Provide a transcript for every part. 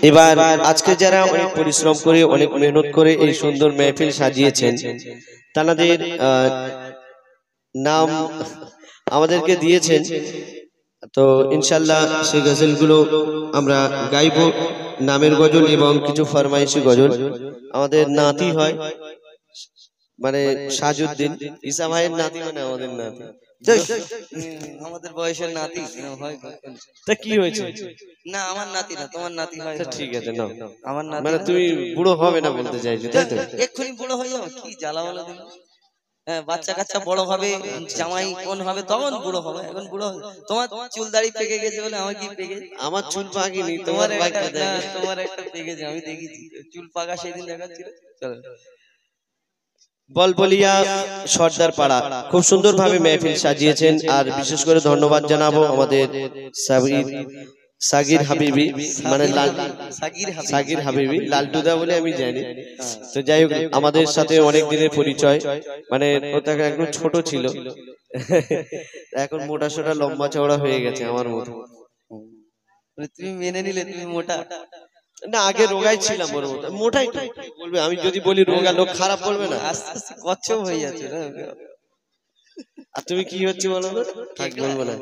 এবার আজকে যারা অনেক পরিশ্রম করে অনেক মেহনত করে এই সুন্দর মেহফিল সাজিয়েছেন তাদের নাম আমাদেরকে দিয়েছেন, তো ইনশাআল্লাহ সেই গজলগুলো আমরা গাইবো, নামের গজল এবং কিছু ফরমাইশি গজল। আমাদের নাতি হয় মানে সাজউদ্দিন, ঈসা ভাইয়ের নাতি মানে আমাদের নাতি, আমাদের বয়সের নাতি হয়। তা কি হয়েছে? না আমার নাতি না, তোমার নাতি হয়। ঠিক আছে না, আমার নাতি মানে তুমি বুড়ো হবে না বলতে চাইছো তাই তো? এক্ষুনি বুড়ো হয়ে যাবো, কি জ্বালা বলো দিন। হ্যাঁ, বাচ্চা কাচ্চা বড় হবে, জামাই কোন হবে তখন বুড়ো হবে, এখন বুড়ো। তোমার চুল দাড়ি পেকে গেছে বলে আমার কি পেকে? আমার চুল পাকেনি, তোমার একটা পেকেছে, আমি দেখেছি চুল পাকা সেদিন দেখাচ্ছিল। চলো বলবলিয়া সর্দার পাড়া খুব সুন্দর ভাবে মেহফিল সাজিয়েছেন। আর বিশেষ করে ধন্যবাদ জানাবো আমাদের সাগির হাবিবি, মানে সাগির হাবিবি, লালটুদা বলে আমি জানি। তো যাই হোক, আমাদের সাথে অনেক দিনের পরিচয়, মানে ওটা একদম ছোট ছিল, এখন মোটা সোটা লম্বা চওড়া হয়ে গেছে আমার মতো। তুমি মেনে নিলে তুমি মোটা? না, আগে রোগাই ছিলাম, ওর মতো মোটাই তো বলবে। আমি যদি বলি রোগা, লোক খারাপ বলবে না? আস্তে আস্তে কচ্ছপ হয়ে যাচ্ছে না। আর তুমি কি হচ্ছে বলো তো? ঠিক বলবো না।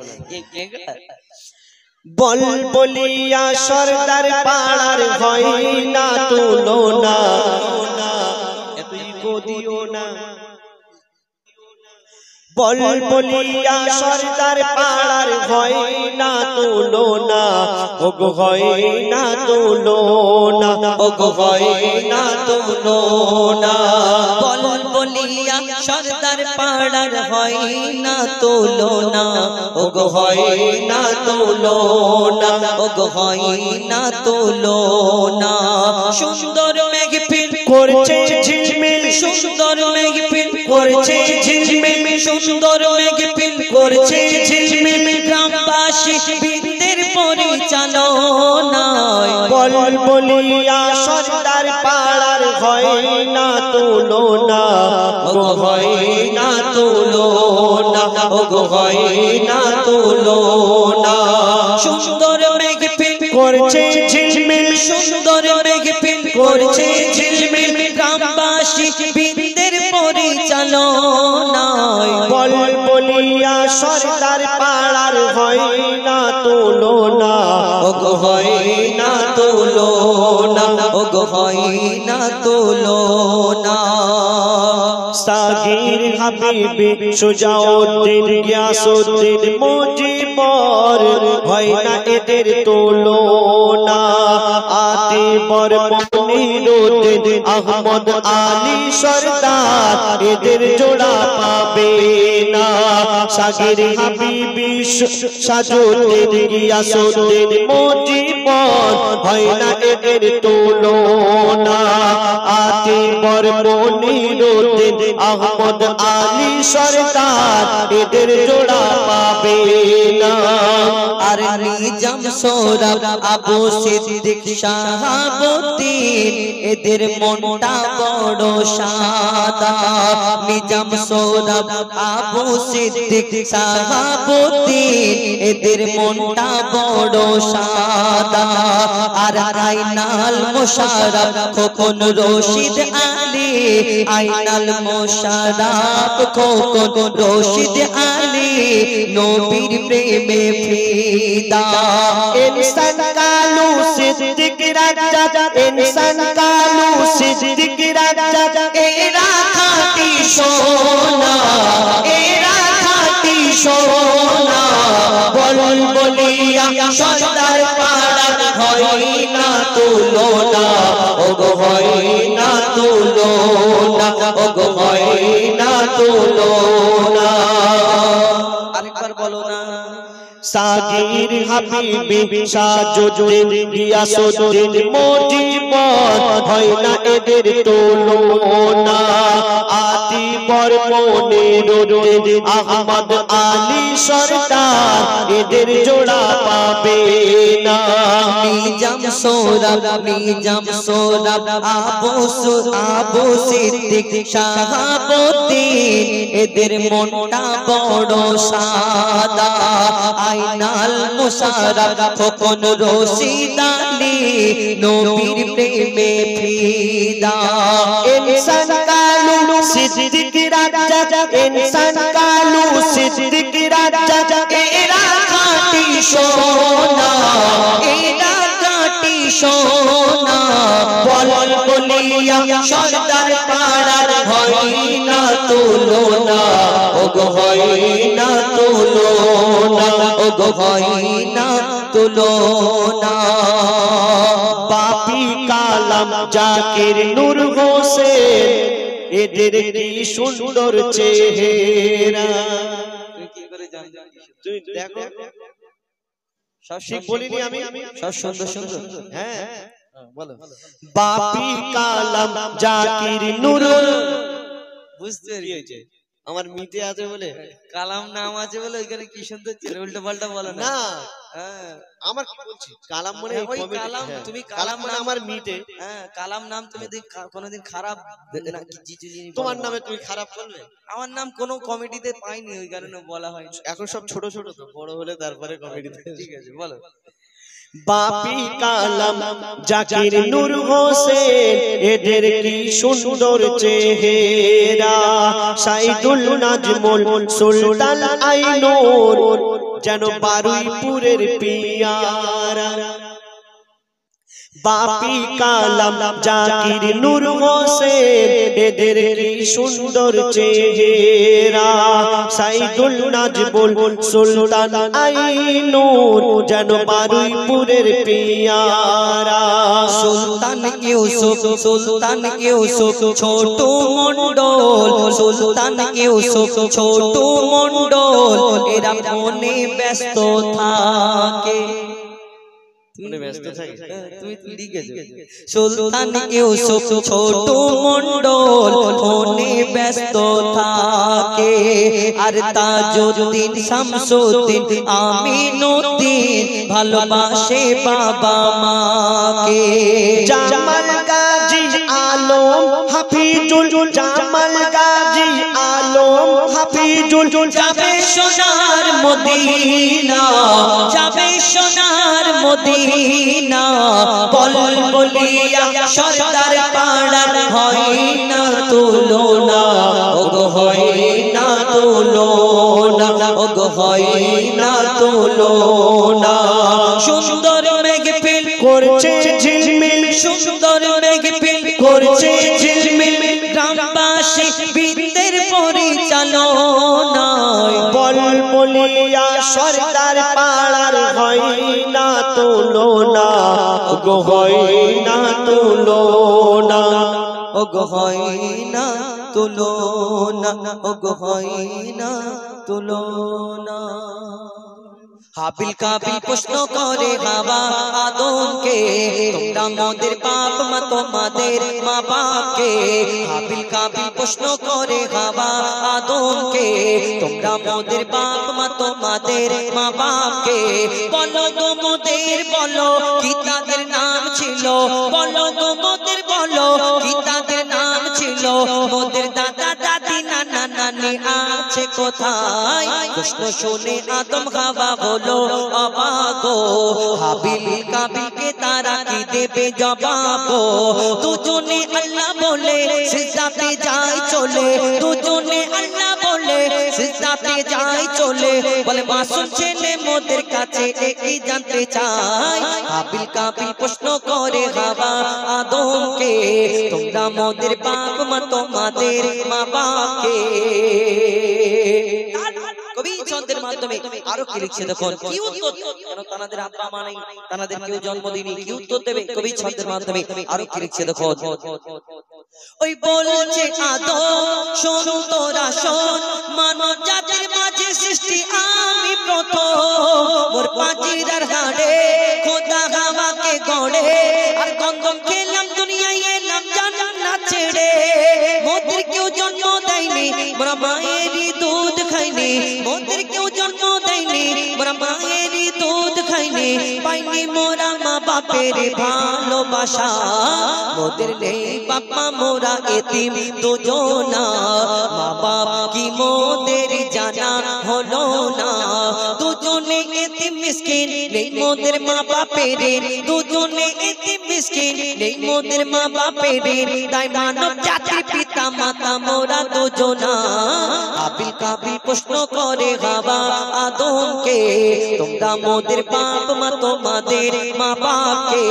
বলবলিয়া সর্দার পাড়ার হয় না তুলনা, এতই কদিও না। বলবলিয়া সর্দার পাড়ার হয় না তুলনা, ওগো হয় না তুলনা, ওগো হয় না তুলনা। বলবলিয়া সর্দার পাড়ার হয় না তুলনা, ওগো হয় না তুলনা, ওগো হয় না তুলনা। সুন্দর মেঘফিল করছে ঝিলমিল, সুন্দর মেঘফিল করছে ঝিলমিল, সুন্দর মেঘফিল করছে ঝিলমিল। গ্রামবাসী বৃন্দের পরিচালনায় বলবলিয়া সর্দার পাড়ার হয় না তুলনা, ওগো হয় না তুলনা, ওগো হয় না তুলনা। সুন্দর মেঘফিল করছে ঝিলমিল, সুন্দর মেঘফিল করছে ঝিলমিল। গ্রামবাসী বৃন্দের পরিচালনায় বলবলিয়া সর্দার পাড়ার হয় না তুলনা, ওগো হয় না তুলনা, ওগো হয় না তুলনা। সাগির হাবিবি সুজাউদ্দিন গিয়াসউদ্দিন মুজিবর হয় না এদের তুলনা। আতিবর মনিরুদ্দিন আহমদ আলী সর্দার এদের জোড়া পাবে না। সাগির হাবিবি সাজউদ্দিন গিয়াসউদ্দিন মুজিবর হয় না এদের তুলনা। আতিবর মনিরুদ্দিন আহমদ আলী সরদার এদের জোড়া পাবে না। আর নিজাম সোহরাব আবু সিদ্দিক শাহাবুদ্দিন এদের মনটা বড় সাদা। নিজাম সোহরাব আবু সিদ্দিক শাহাবুদ্দিন এদের মনটা বড় সাদা। আর আইনাল মোশাররফ খোকন রশিদ আলী, আইনাল মোশাররফ খোকন রশিদ আলী নবীর প্রেমে ফিদা। ইনসান কালু সিদ্দিক রাজা, ইনসান কালু সিদ্দিক রাজা এরা খাঁটি সোনা, এরা খাঁটি সোনা। বলবলিয়া সর্দার পাড়ার হয় না তুলনা, ওগো হয় না তুলনা, ওগো হয় না তুলনা। আরেকবার বলো না। সাগির হাবিবি সাজউদ্দিন গিয়াসউদ্দিন মুজিবর হয় না এদের তুলনা। আতি বর্মনে রোদে আহমদ আলী সরকার এদের জোড়া পাবে না। নিজাম সোরাব আবু সিদ্দিক শাহাবুদ্দিন এদের মনটা বড় সাদা। আইনাল মুশাররফ খোকন রশিদ আলী নবীর প্রেমে ফিদা। ইনসান কালু সিদ্দিক রাজা, ইনসান কালু সিদ্দিক রাজা, এরা খাঁটি সোনা, এরা খাঁটি সোনা। বল বলিয়া সর্দার পাড়ার হয় না তুলনা, ওগো হয় না তুলনা, ওগো হয় না তুলনা। বাপি কালাম জাকির নূর হোসেন এদের কি সুন্দর চেহারা। তুই কি করে জানবি? তুই দেখো সব ঠিক বলিনি আমি? সব সুন্দর সুন্দর। হ্যাঁ বলো। বাপি কালাম জাকির নূর বুঝতে হয়েছে আমার মিতে আছে বলে, কালাম নাম আছে বলে ওইখানে কি সুন্দর ছিল, উল্টো পাল্টা বলো না। না হ্যাঁ আমার কি বলছি কালাম মানে ওই কালাম, তুমি কালাম মানে নাম আমার মিতে। হ্যাঁ কালাম নাম তুমি কোনোদিন খারাপ তোমার নামে তুমি খারাপ বলবে? আমার নাম কোনো কমিটিতে পাইনি, ওই কারণে বলা হয়। এখন সব ছোট ছোট তো, বড় হলে তারপরে কমেডিতে। ঠিক আছে বলো। বাপি কালাম জাকির নূর হোসেন এদের কি সুন্দর চেহারা। সাইদুল নাজমুল সুলতান আইনুর যেন বারুইপুরের পিয়ারা। বাপি কালাম জাকির নূর হোসেন এদের কি সুন্দর চেহারা। সাইদুল নাজমুল সুলতান আইনুর যেন বারুইপুরের পিয়ারা। সুলতান ইউসুফ ছোট মন্ডল, সুলতান ইউসুফ ছোট মন্ডল এরা মনে ব্যস্ত থাকে। ব্যস্ত থাকে তুমি লিখেছো সুলতান ইউসুফ ছোট মন্ডল ফোনে ব্যস্ত থাকে। আর তাজউদ্দিন শামসুদ্দিন আমিনুদ্দিন ভালোবাসে বাবা মাকে। জামাল গাজী আলম হাফিজুল, জামাল গাজী আলম হাফিজুল যাবে সোনার মদিনা, যাবে সোনার মদিনা। বল বলিয়া সর্দার পাড়ার হয় না তুলনা, ওগো হয় না তুলনা, ওগো হয় না তুলনা। সুন্দর মেঘফিল করছে ঝিলমিল, সুন্দর মেঘফিল করছে ঝিলমিল গ্রামবাসী বৃন্দের পরিচালনায়। বল বলিয়া সর্দার পাড়ার হয় না তুলনা, ওগো হয় না তুলনা, ওগো হয় না তুলনা, ওগো হয় না তুলনা। হাবিল কাবিল প্রশ্ন করে হাওয়া আদমকে, তোমরা মোদের বাপ মা তোমাদের মা বাপকে। হাবিল কাবিল প্রশ্ন করে হাওয়া আদমকে, তোমরা মোদের বাপ মা তোমাদের মা বাপকে। বলো গো মোদের বলো কি তাদের নাম ছিল, বলো গো মোদের বলো কি তাদের নাম ছিল। মোদের দাদা দাদি নানা নানি আছে কোথায়? প্রশ্ন শুনে আদম হাওয়া বলো অবাক। হাবিল কাবিলকে তারা কি দেবে জবাব? দুজনে আল্লাহ বলে সিজদাতে যায় চলে, দুজনে আল্লাহ বলে সিজদাতে যায় চলে। বলে মাসুম ছেলে মোদের কাছে একই জানতে চাই। হাবিল কাবিল প্রশ্ন করে হাওয়া আদমকে, তোমরা মোদের বাপ মা তোমাদের মা বাপকে। কবি ছন্দের মাধ্যমে আরো কি লিখছে দেখুন, কি উত্তর, কেন তাদের আব্বা মা নেই, তাদের কেউ জন্ম দিনি, কি উত্তর দেবে কবি ছন্দের মাধ্যমে আরো কি লিখছে দেখুন। ওই বলছে আদম শোন তোরা শোন, মানব জাতির মাঝে সৃষ্টি আমি প্রথম। মোর পাজিরার হাড়ে খোদা হাওয়াকে গড়ে, আর গন্ধম খেলাম দুনিয়ায় এলাম জান্নাত ছেড়ে। মোদের কেউ জন্ম দেয়নি পাইনি মোরা মা বাপের ভালোবাসা, মোদের নেই বাবা মোরা এতিম দুজনা, মা বাপ কি মোদের জানা হলো না, দুজনে এতিম মিসকিন নেই মোদের মা বাপের, দুজনে এতিম মিসকিন নেই মোদের মা বাপের, তাই মানব জাতির পিতা মাতা মোরা দুজনা। হাবিল কাবিল প্রশ্ন করে হাওয়া আদমকে, তোমরা মোদের বাপ মা তোমাদের মা বাপকে।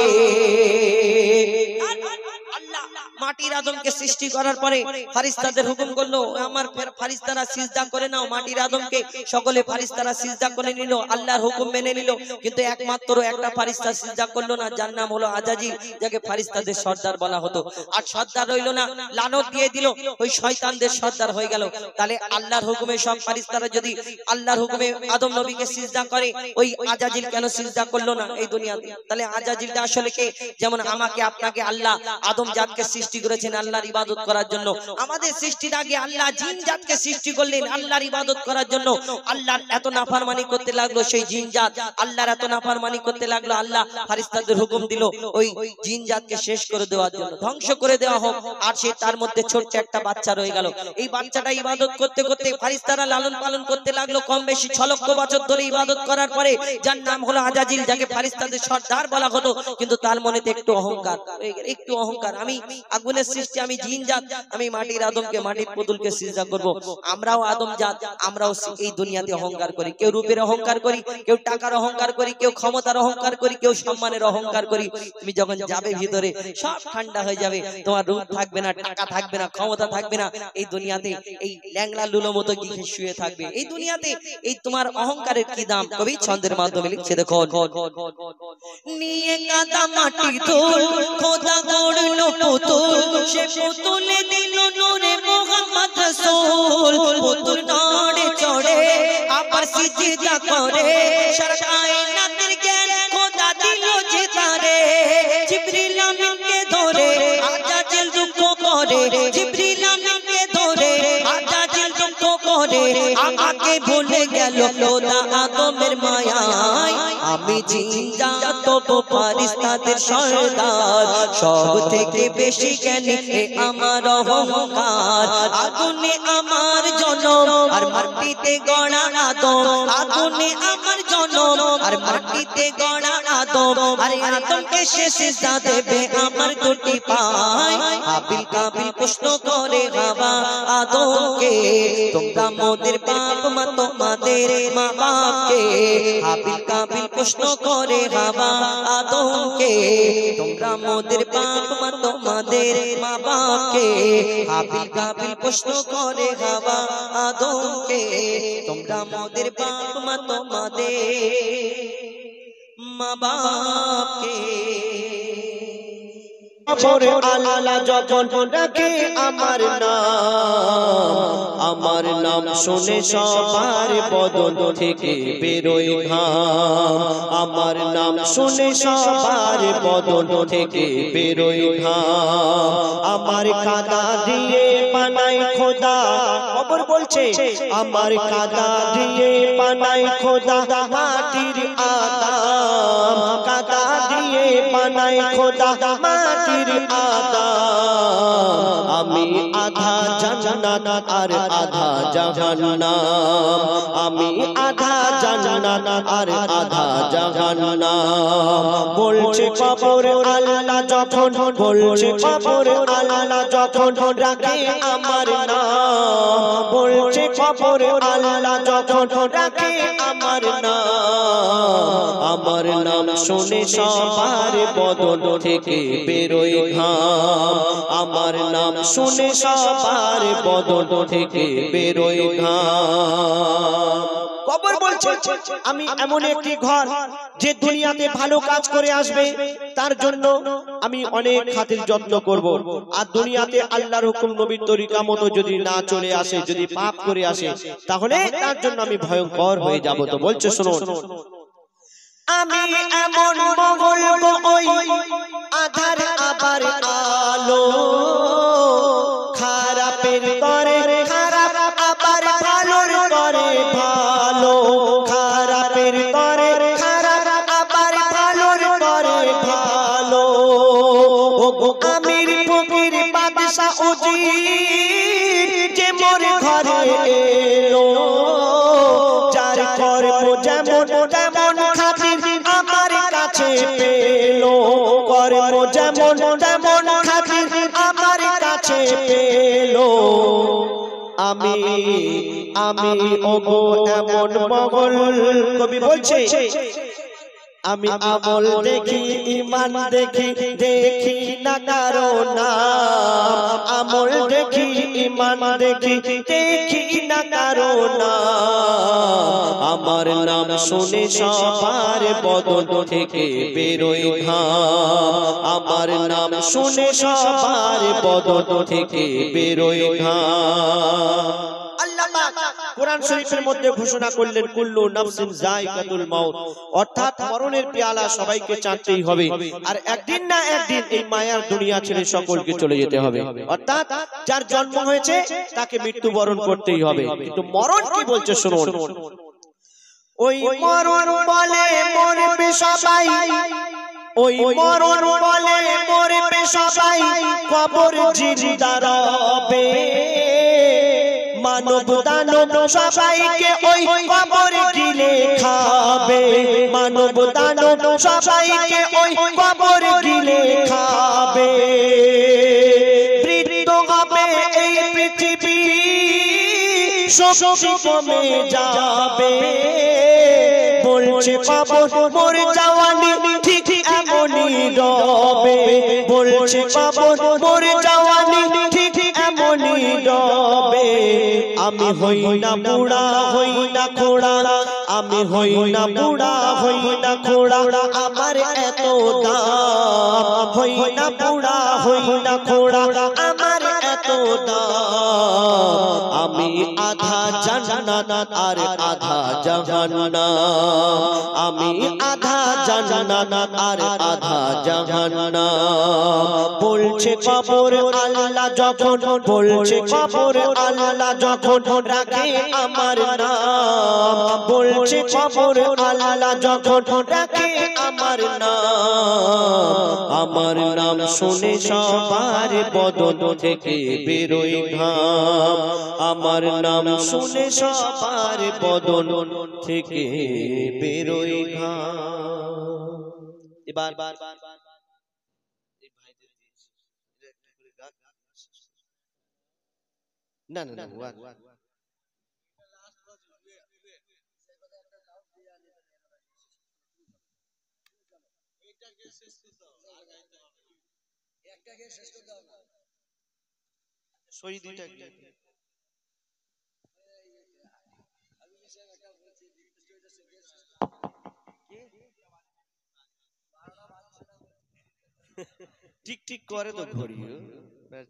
মাটির আদমকে সৃষ্টি করার পরে ফারিস্তাদের হুকুম করলো, আমার ফারিস্তারা সিজদা করে নাও। মাটির আদমকে সকলে ফারিস্তারা সিজদা করে নিল, আল্লাহর হুকুম মেনে নিল। কিন্তু একমাত্র একটা ফারিস্তা সিজদা করলো না, যার নাম হলো আজাজিল, যাকে ফারিস্তাদের সর্দার বলা হতো। আর সর্দার রইল না, লানত দিয়ে দিল, ওই শয়তানদের সর্দার হয়ে গেল। তাহলে আল্লাহর হুকুমে সব ফারিস্তারা যদি আল্লাহর হুকুমে আদম নবীকে সিজদা করে, ওই আজাজিল কেন সিজদা করলো না এই দুনিয়াতে? তাহলে আজাজিলটা আসলে কে? যেমন আমাকে আপনাকে আল্লাহ আদম জাতকে সৃষ্টি করেছেন আল্লাহর ইবাদত করার জন্য, আমাদের সৃষ্টির আগে আল্লাহ জিন জাতকে সৃষ্টি করলেন আল্লাহর ইবাদত করার জন্য। আল্লাহর এত নাফরমানি করতে লাগলো সেই জিন জাত, আল্লাহর এত নাফরমানি করতে লাগলো, আল্লাহ ফারিস্তাদের হুকুম দিল ওই জিন জাতকে শেষ করে দেওয়ার জন্য, ধ্বংস করে দেওয়া হোক। আর সে তার মধ্যে ছোট্ট একটা বাচ্চা রয়ে গেল। এই বাচ্চাটা ইবাদত করতে করতে ফারিস্তারা লালন পালন করতে লাগলো কম বেশি 6 লক্ষ বছর ধরে ইবাদত করার পরে, যার নাম হলো আজাজিল, যাকে ফারিস্তাদের সর্দার বলা হতো। কিন্তু তার মনেতে একটু অহংকার, একটু অহংকার, আমি আগুনের সৃষ্টি, আমি জিন জাত, আমি মাটির আদমকে মাটির পুতুলকে সিজদা করব। আমরাও আদম জাত, আমরাও এই দুনিয়াতে অহংকার করি। কেউ রূপের অহংকার করি, কেউ টাকার অহংকার করি, কেউ ক্ষমতার অহংকার করি, কেউ সম্মানের অহংকার করি। তুমি যখন যাবে ভিতরে সব ঠান্ডা হয়ে যাবে, তোমার রূপ থাকবে না, টাকা থাকবে না, ক্ষমতা থাকবে না। এই দুনিয়াতে এই ল্যাংলা লুলো মতো গিয়ে শুয়ে থাকবে। এই দুনিয়াতে এই তোমার অহংকারের কি দাম? কবি ছন্দের মাধ্যমে লিখছে, দেখো, নিয়ে কাদা মাটি ধুল খোদা গড়লো পুতুল, সে পুতুলে দিল নূরে মোহাম্মদ রাসূল। পুতুল নড়ে চড়ে আবার সিজদা করে, সারা কায়নাতের জ্ঞান খোদা দিল জিতারে। জিবরিল আমিনকে ধরে আজাজিল দুঃখ করে, জিবরিল আমিনকে ধরে আজাজিল দুঃখ করে। আমাকে ভুলে গেল খোদা আদমের মায়ায়, আমি জিন জাত তো ফারিস্তাদের সর্দার। সব থেকে বেশি জ্ঞানী আমার অহংকার, আগুনে আমার জনম আর মাটিতে গড়া আদম, আগুনে আমার জনম আর মাটিতে গড়া আদম। আরে আদমকে সে সিজদা দেবে আমার দুটি পায়। হাবিল কাবিল প্রশ্ন করে হাওয়া আদমকে, তোমরা মোদের বাপ মা তোমাদের মা বাপকে। হাবিল কাবিল প্রশ্ন করে হাওয়া আদমকে, তোমরা মোদের বাপ মা তোমাদের মা বাপকে। হাবিল কাবিল প্রশ্ন করে হাওয়া আদমকে, তোমরা মোদের বাপ মা তোমাদের মা বাপকে। আল্লাহ যখন ডাকে আমার নাম শুনে সবার বদন থেকে বেরোয় ঘাম। আমার নাম শুনে সবার বদন থেকে বেরোয় ঘাম। আমার কাদা দিয়ে বানাই খোদা, খবর বলছে আমার কাদা দিয়ে বানাই খোদা মাটির আদম। কাদা দিয়ে বানাই খোদা মাটির আদম। আমি আধা জান্নাত আর আধা জাহান্নাম, আমি আধা জান্নাত আর আধা জাহান্নাম। বলছে কবর আল্লাহ যখন, বলছে কবর আল্লাহ যখন রাখে আমার নাম। বলছে কবর আল্লাহ যখন রাখে আমার নাম। আমার নাম শুনে সবার বদন থেকে বেরোয় ঘাম। আমার নাম শুনে সবার বদন থেকে বেরোয় ঘাম। কবর বলছে আমি এমন একটি ঘর যে দুনিয়াতে ভালো কাজ করে আসবে, তার জন্য আমি অনেক খাতির যত্ন করব। আর দুনিয়াতে আল্লাহর হুকুম নবীর তরিকা মতো যদি না চলে আসে, যদি পাপ করে আসে, তাহলে তার জন্য আমি ভয়ঙ্কর হয়ে যাব। তো বলছে শুনুন, আমি এমন বলবো ওই আধার আবার আলো, খারাপের করে খারাপ আবার ভালোর করে ভালো। খারাপের করে খারাপ আবার ভালো ওগো আমির ফকির বাদশা উজির যে মোর ঘরে এলো যার কর্ম যেমন তেমন খাতির আমার কাছে পেলো কর্ম যেমন তেমন খাতির আমার কাছে পেলো আমি ওগো এমন মগল কবি বলছে আমি আমল দেখি ঈমান দেখি দেখি না কারো নাম আমল দেখি ঈমান দেখি দেখি না কারো নাম আমার নাম শুনে সবার বদন থেকে বেরোয় ঘাম আমার নাম শুনে সবার বদন থেকে বেরোয় ঘাম আল্লাহ পাক কোরআন শরীফের মধ্যে ঘোষণা করলেন কুল্লু নাফসিন যায়কাতুল মাউত অর্থাৎ মরণের পেয়ালা সবাইকে চাটতেই হবে আর একদিন না একদিন এই মায়ার দুনিয়া ছেড়ে সকলকে চলে যেতে হবে অর্থাৎ যার জন্ম হয়েছে তাকে মৃত্যুবরণ করতেই হবে কিন্তু মরণ কি বলছে শুনুন ওই মরণ বলে মরবে সবাই ওই মরণ বলে মরবে সবাই কবর জিন্দা রবে মানব দানব সবাইকে ওই কবর গিলে খাবে মানব দানব সবাইকে ওই কবর গিলে খাবে বৃদ্ধ হবে এই পৃথিবী শক্তি কমে যাবে বলছে কবর মোর জওয়ানি ঠিক এমনই রবে বলছে কবর মোর জওয়ানি ঠিক এমনই রবে আমি হই না বুড়া হই না খোড়া আমি হই না বুড়া হই না খোড়া আমার এত দাম হই না বুড়া হই না খোড়া আমার এত দাম আমি আধা জান্নাত আর আধা জাহান্নাম আমি আধা জান্নাত আর আধা জাহান্নাম বলছে কবর আল্লাহ যখন বলছে কবর আল্লাহ যখন রাখে আমার নাম বলছে কবর আল্লাহ যখন রাখে আমার নাম শুনে সবার বদন থেকে বেরোয় ঘাম আমার নাম শুনে সবার বদন থেকে বেরোয় ঘাম এবার না না না শহীদটা টিক টিক করে তো ঘড়ি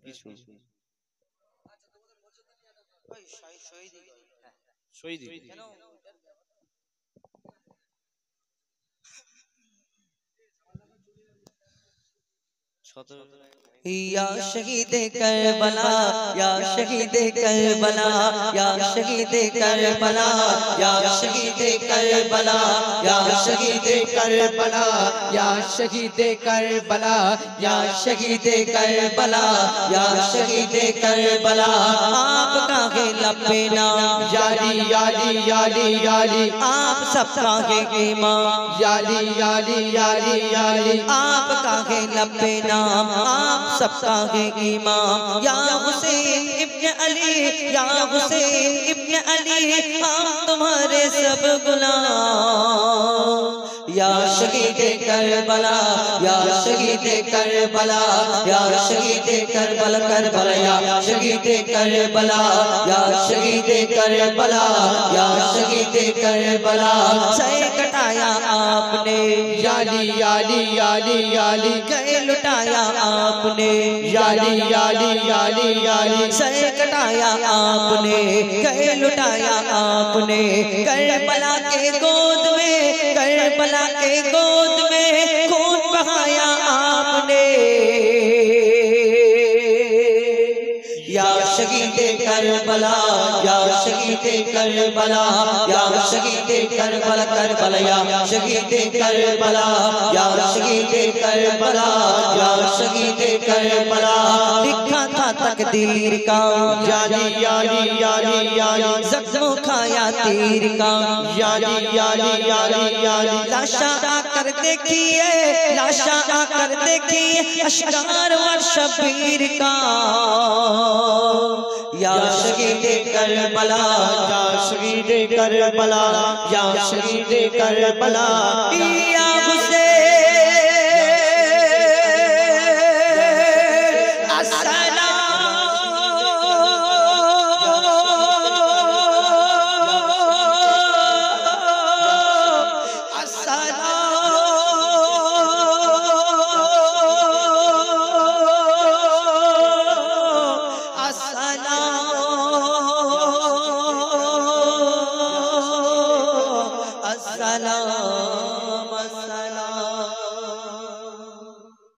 কিছু শহীদ या शहीद करबला या शहीद करबला या शहीद करबला या शहीद करबला या शहीद करबला या शहीद करबला या शहीद करबला या शहीद करबला आपका है लपेना याली याली याली याली आप सबका है ईमान याली याली याली याली आपका है लपेना आप सबका है ईमान या हुसैन इब्न अली या हुसैन इब्न अली हम तुम्हारे सब गुलाम या शहीद करबला या शहीद करबला या शहीद करबला करबला या शहीद करबला या शहीद करबला या शहीद करबला सर कटाया आपने याली याली याली याली गए लुटाया आपने याली याली याली याली सर कटाया आपने गए लुटाया आपने करबला के गोद में करबला के गोद में खून बहाया आपने या शहीद करबला या शहीद करबला या शहीद करबला करबला या शहीद करबला या शहीद करबला या शहीद करबला लिखा था तकदीर का याली याली याली याली जख्मों खाया तीर का याली याली याली याली लाशा आकर देखिए लाशा आकर देखिए अशकार व शबीर का या शहीद करबला या शहीद करबला या शहीद करबला या